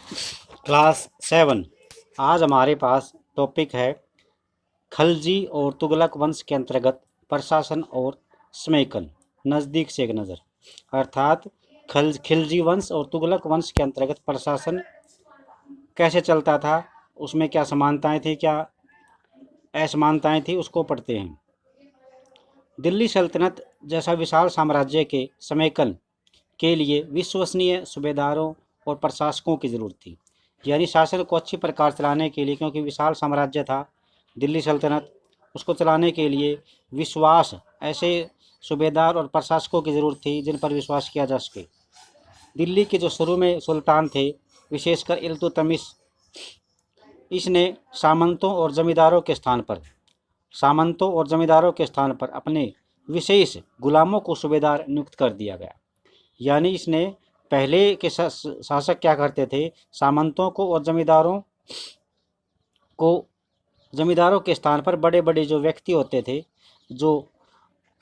Class 7। आज हमारे पास topic है खलजी और तुगलक वंश के अंतर्गत प्रशासन और स्मेकन। नज़दीक से एक नज़र। अर्थात खिलजी वंश और तुगलक वंश के अंतर्गत प्रशासन कैसे चलता था, उसमें क्या समानताएं थी, क्या असमानताएं थी, उसको पढ़ते हैं। दिल्ली सल्तनत जैसा विशाल साम्राज्य के समेकन के लिए विश्वसनीय सूबेदारों और प्रशासकों की ज़रूरत थी। यानी शासन को अच्छी प्रकार चलाने के लिए, क्योंकि विशाल साम्राज्य था दिल्ली सल्तनत, उसको चलाने के लिए विश्वास ऐसे सूबेदार और प्रशासकों की ज़रूरत थी जिन पर विश्वास किया जा सके। दिल्ली के जो शुरू में सुल्तान थे, विशेषकर इल्तुतमिश, इसने सामंतों और जमींदारों के स्थान पर अपने विशेष गुलामों को सूबेदार नियुक्त कर दिया गया। यानी इसने पहले के शासक क्या करते थे, सामंतों को और जमींदारों के स्थान पर बड़े बड़े जो व्यक्ति होते थे, जो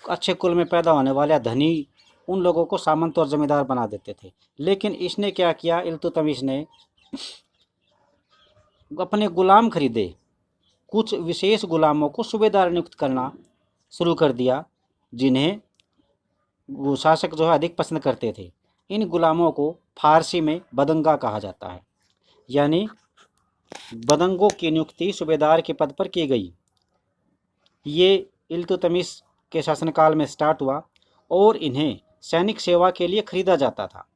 अच्छे कुल में पैदा होने वाले धनी, उन लोगों को सामंत और जमींदार बना देते थे। लेकिन इसने क्या किया, इल्तुतमिश ने अपने गुलाम खरीदे, कुछ विशेष गुलामों को सूबेदार नियुक्त करना शुरू कर दिया, जिन्हें वो शासक जो है अधिक पसंद करते थे। इन गुलामों को फारसी में बदंगा कहा जाता है। यानी बदंगों की नियुक्ति सूबेदार के पद पर की गई। ये इल्तुतमिश के शासनकाल में स्टार्ट हुआ और इन्हें सैनिक सेवा के लिए खरीदा जाता था।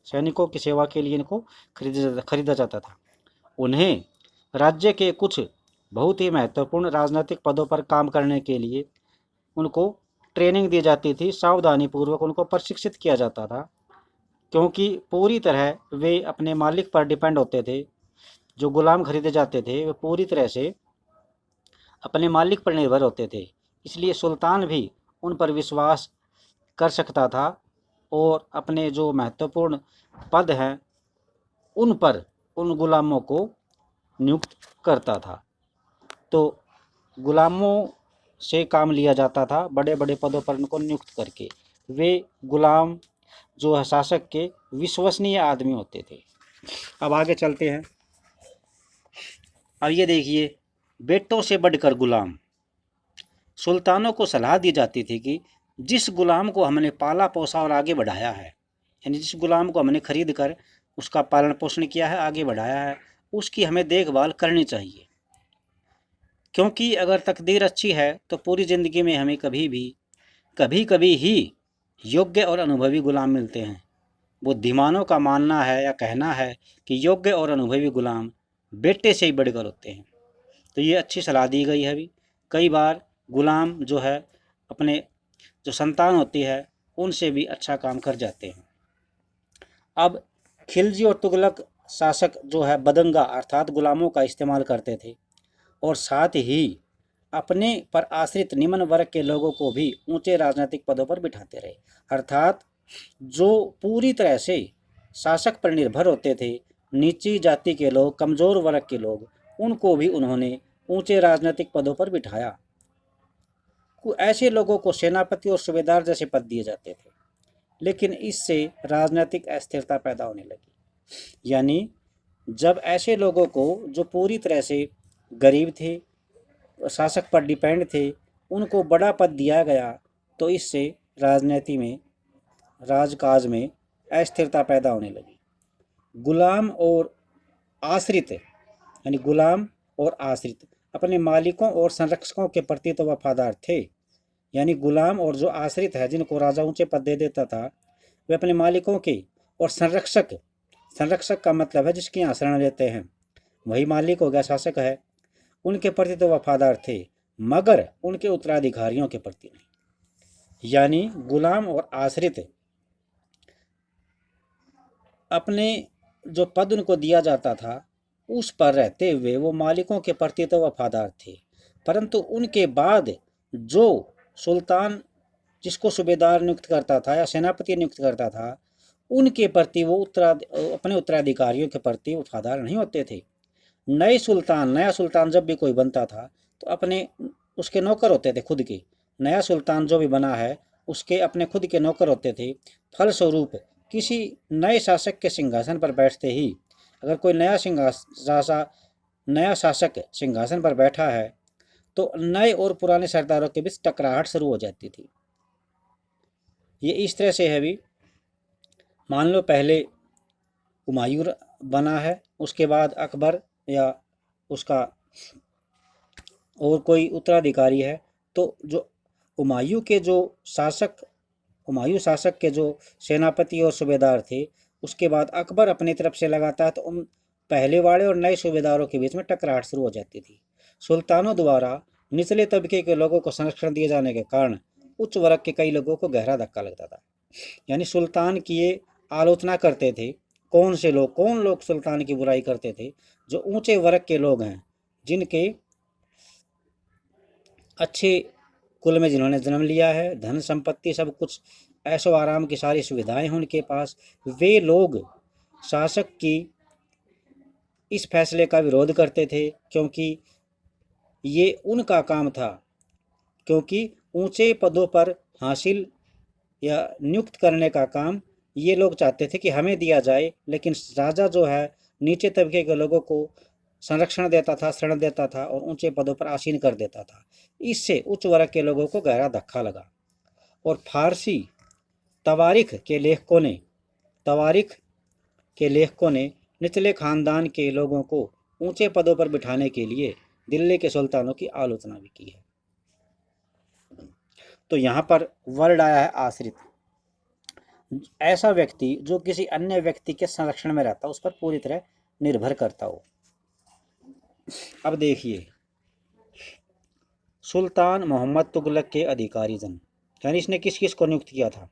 सैनिकों की सेवा के लिए इनको खरीदा जाता था। उन्हें राज्य के कुछ बहुत ही महत्वपूर्ण राजनीतिक पदों पर काम करने के लिए उनको ट्रेनिंग दी जाती थी, सावधानीपूर्वक उनको प्रशिक्षित किया जाता था, क्योंकि पूरी तरह वे अपने मालिक पर डिपेंड होते थे। जो गुलाम खरीदे जाते थे वे पूरी तरह से अपने मालिक पर निर्भर होते थे, इसलिए सुल्तान भी उन पर विश्वास कर सकता था और अपने जो महत्वपूर्ण पद हैं उन पर उन गुलामों को नियुक्त करता था। तो गुलामों से काम लिया जाता था, बड़े बड़े पदों पर उनको नियुक्त करके। वे गुलाम जो है शासक के विश्वसनीय आदमी होते थे। अब आगे चलते हैं। अब ये देखिए, बेटों से बढ़कर गुलाम। सुल्तानों को सलाह दी जाती थी कि जिस गुलाम को हमने पाला पोसा और आगे बढ़ाया है, यानी जिस गुलाम को हमने खरीद कर उसका पालन पोषण किया है, आगे बढ़ाया है, उसकी हमें देखभाल करनी चाहिए। क्योंकि अगर तकदीर अच्छी है तो पूरी ज़िंदगी में हमें कभी कभी ही योग्य और अनुभवी गुलाम मिलते हैं। बुद्धिमानों का मानना है या कहना है कि योग्य और अनुभवी गुलाम बेटे से ही बढ़कर होते हैं। तो ये अच्छी सलाह दी गई है। अभी कई बार गुलाम जो है अपने जो संतान होती है उनसे भी अच्छा काम कर जाते हैं। अब खिलजी और तुगलक शासक जो है बदंगा अर्थात गुलामों का इस्तेमाल करते थे और साथ ही अपने पर आश्रित निम्न वर्ग के लोगों को भी ऊंचे राजनीतिक पदों पर बिठाते रहे। अर्थात जो पूरी तरह से शासक पर निर्भर होते थे, नीची जाति के लोग, कमज़ोर वर्ग के लोग, उनको भी उन्होंने ऊंचे राजनीतिक पदों पर बिठाया। ऐसे लोगों को सेनापति और सूबेदार जैसे पद दिए जाते थे। लेकिन इससे राजनीतिक अस्थिरता पैदा होने लगी। यानी जब ऐसे लोगों को जो पूरी तरह से गरीब थे, शासक पर डिपेंड थे, उनको बड़ा पद दिया गया, तो इससे राजनीति में, राजकाज में अस्थिरता पैदा होने लगी। गुलाम और आश्रित अपने मालिकों और संरक्षकों के प्रति तो वफादार थे। यानी गुलाम और जो आश्रित है, जिनको राजा ऊंचे पद दे देता था, वे अपने मालिकों के, और संरक्षक का मतलब है जिसके यहाँ शरण लेते हैं, वही मालिक हो गया, शासक है, उनके प्रति तो वफादार थे, मगर उनके उत्तराधिकारियों के प्रति नहीं। यानी गुलाम और आश्रित अपने जो पद उनको दिया जाता था उस पर रहते हुए वो मालिकों के प्रति तो वफादार थे, परंतु उनके बाद जो सुल्तान जिसको सूबेदार नियुक्त करता था या सेनापति नियुक्त करता था, उनके प्रति वो अपने उत्तराधिकारियों के प्रति वफादार नहीं होते थे। नया सुल्तान जब भी कोई बनता था तो अपने उसके नौकर होते थे खुद के। नया सुल्तान जो भी बना है उसके अपने खुद के नौकर होते थे। फलस्वरूप किसी नए शासक के सिंहासन पर बैठते ही अगर कोई नया शासक सिंहासन पर बैठा है तो नए और पुराने सरदारों के बीच टकराहट शुरू हो जाती थी। ये इस तरह से है भी, मान लो पहले हुमायूं बना है, उसके बाद अकबर या उसका और कोई उत्तराधिकारी है, तो जो हुमायूं के जो शासक हुमायूं शासक के जो सेनापति और सूबेदार थे, उसके बाद अकबर अपनी तरफ से लगाता है, तो उन पहले वाले और नए सूबेदारों के बीच में टकराहट शुरू हो जाती थी। सुल्तानों द्वारा निचले तबके के लोगों को संरक्षण दिए जाने के कारण उच्च वर्ग के कई लोगों को गहरा धक्का लगता था। यानी सुल्तान की ये आलोचना करते थे। कौन लोग सुल्तान की बुराई करते थे? जो ऊंचे वर्ग के लोग हैं, जिनके अच्छे कुल में जिन्होंने जन्म लिया है, धन संपत्ति सब कुछ, ऐशो आराम की सारी सुविधाएं हैं उनके पास, वे लोग शासक की इस फैसले का विरोध करते थे, क्योंकि ये उनका काम था। क्योंकि ऊंचे पदों पर हासिल या नियुक्त करने का काम ये लोग चाहते थे कि हमें दिया जाए, लेकिन राजा जो है नीचे तबके के लोगों को संरक्षण देता था, शरण देता था और ऊंचे पदों पर आसीन कर देता था। इससे उच्च वर्ग के लोगों को गहरा धक्का लगा और फारसी तवारीख के लेखकों ने निचले खानदान के लोगों को ऊंचे पदों पर बिठाने के लिए दिल्ली के सुल्तानों की आलोचना भी की है। तो यहाँ पर वर्ड आया है आश्रित। ऐसा व्यक्ति जो किसी अन्य व्यक्ति के संरक्षण में रहता, उस पर पूरी तरह निर्भर करता हो। अब देखिए, सुल्तान मोहम्मद तुगलक के अधिकारी जन, यानी इसने किस किस को नियुक्त किया था?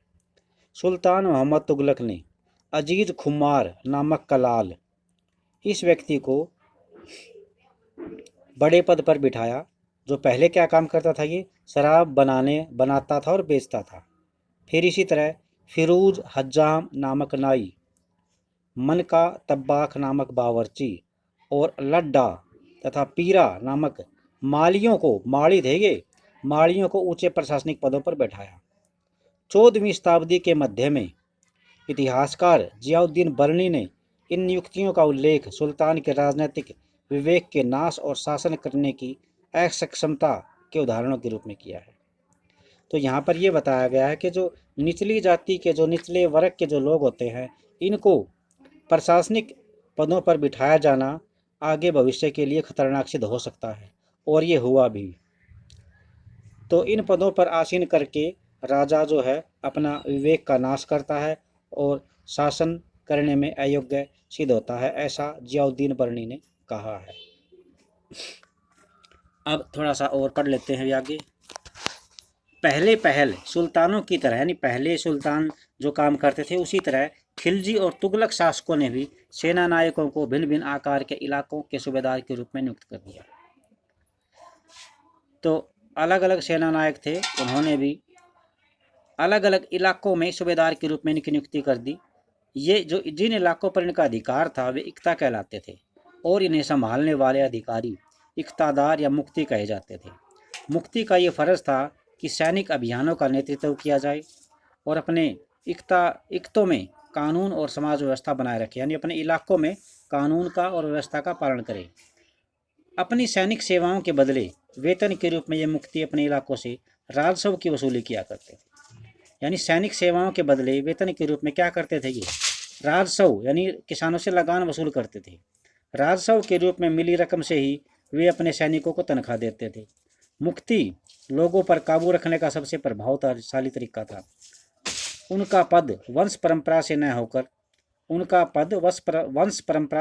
सुल्तान मोहम्मद तुगलक ने अजीज खुमार नामक कलाल, इस व्यक्ति को बड़े पद पर बिठाया। जो पहले क्या काम करता था? ये शराब बनाता था और बेचता था। फिर इसी तरह फिरोज हज्जाम नामक नाई, मनका तब्बाख नामक बावर्ची और लड्डा तथा पीरा नामक मालियों को ऊंचे प्रशासनिक पदों पर बैठाया। 14वीं शताब्दी के मध्य में इतिहासकार जियाउद्दीन बर्नी ने इन नियुक्तियों का उल्लेख सुल्तान के राजनीतिक विवेक के नाश और शासन करने की असक्षमता के उदाहरणों के रूप में किया है। तो यहाँ पर यह बताया गया है कि जो निचली जाति के, जो निचले वर्ग के जो लोग होते हैं, इनको प्रशासनिक पदों पर बिठाया जाना आगे भविष्य के लिए खतरनाक सिद्ध हो सकता है, और ये हुआ भी। तो इन पदों पर आसीन करके राजा जो है अपना विवेक का नाश करता है और शासन करने में अयोग्य सिद्ध होता है, ऐसा जियाउद्दीन बर्नी ने कहा है। अब थोड़ा सा और पढ़ लेते हैं आगे। पहले सुल्तानों की तरह, यानी पहले सुल्तान जो काम करते थे उसी तरह खिलजी और तुगलक शासकों ने भी सेना नायकों को भिन्न भिन्न आकार के इलाकों के सूबेदार के रूप में नियुक्त कर दिया। तो अलग अलग सेना नायक थे, उन्होंने भी अलग अलग इलाकों में सूबेदार के रूप में इनकी नियुक्ति कर दी। ये जो जिन इलाकों पर इनका अधिकार था वे इक्ता कहलाते थे, और इन्हें संभालने वाले अधिकारी इक्तादार या मुफ्ती कहे जाते थे। मुफ्ती का ये फर्ज था कि सैनिक अभियानों का नेतृत्व किया जाए और अपने इक्तों में कानून और समाज व्यवस्था बनाए रखे, यानी अपने इलाकों में कानून का और व्यवस्था का पालन करे। अपनी सैनिक सेवाओं के बदले वेतन के रूप में ये मुफ्ती अपने इलाकों से राजस्व की वसूली किया करते थे। यानी सैनिक सेवाओं के बदले वेतन के रूप में क्या करते थे? ये राजस्व, यानी किसानों से लगान वसूल करते थे। राजस्व के रूप में मिली रकम से ही वे अपने सैनिकों को तनख्वाह देते थे। मुफ्ती लोगों पर काबू रखने का सबसे प्रभावशाली तरीका था। उनका पद वंश परंपरा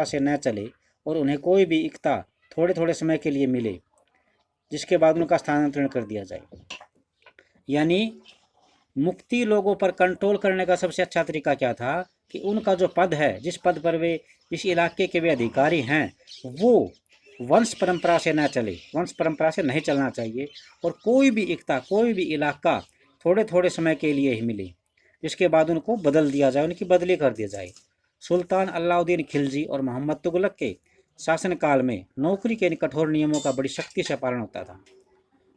से न चले और उन्हें कोई भी इक्ता थोड़े थोड़े समय के लिए मिले, जिसके बाद उनका स्थानांतरण कर दिया जाए। यानी मुफ्ती लोगों पर कंट्रोल करने का सबसे अच्छा तरीका क्या था कि उनका जो पद है, जिस पद पर वे, जिस इलाके के वे अधिकारी हैं, वो वंश परंपरा से न चले, वंश परंपरा से नहीं चलना चाहिए, और कोई भी इक्ता, कोई भी इलाका थोड़े थोड़े समय के लिए ही मिले, जिसके बाद उनको बदल दिया जाए, उनकी बदली कर दी जाए। सुल्तान अलाउद्दीन खिलजी और मोहम्मद तुगलक के शासनकाल में नौकरी के इन कठोर नियमों का बड़ी सख्ती से पालन होता था।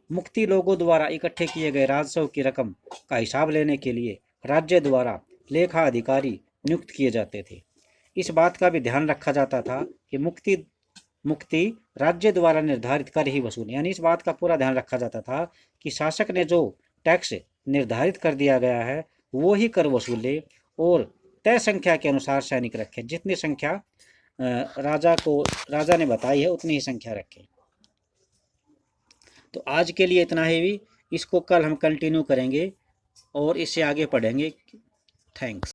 मुफ्ती लोगों द्वारा इकट्ठे किए गए राजस्व की रकम का हिसाब लेने के लिए राज्य द्वारा लेखा अधिकारी नियुक्त किए जाते थे। इस बात का भी ध्यान रखा जाता था कि मुक्ति राज्य द्वारा निर्धारित कर ही वसूले, यानी इस बात का पूरा ध्यान रखा जाता था कि शासक ने जो टैक्स निर्धारित कर दिया गया है वो ही कर वसूले, और तय संख्या के अनुसार सैनिक रखे, जितनी संख्या राजा ने बताई है उतनी ही संख्या रखे। तो आज के लिए इतना ही भी, इसको कल हम कंटिन्यू करेंगे और इससे आगे पढ़ेंगे। थैंक्स।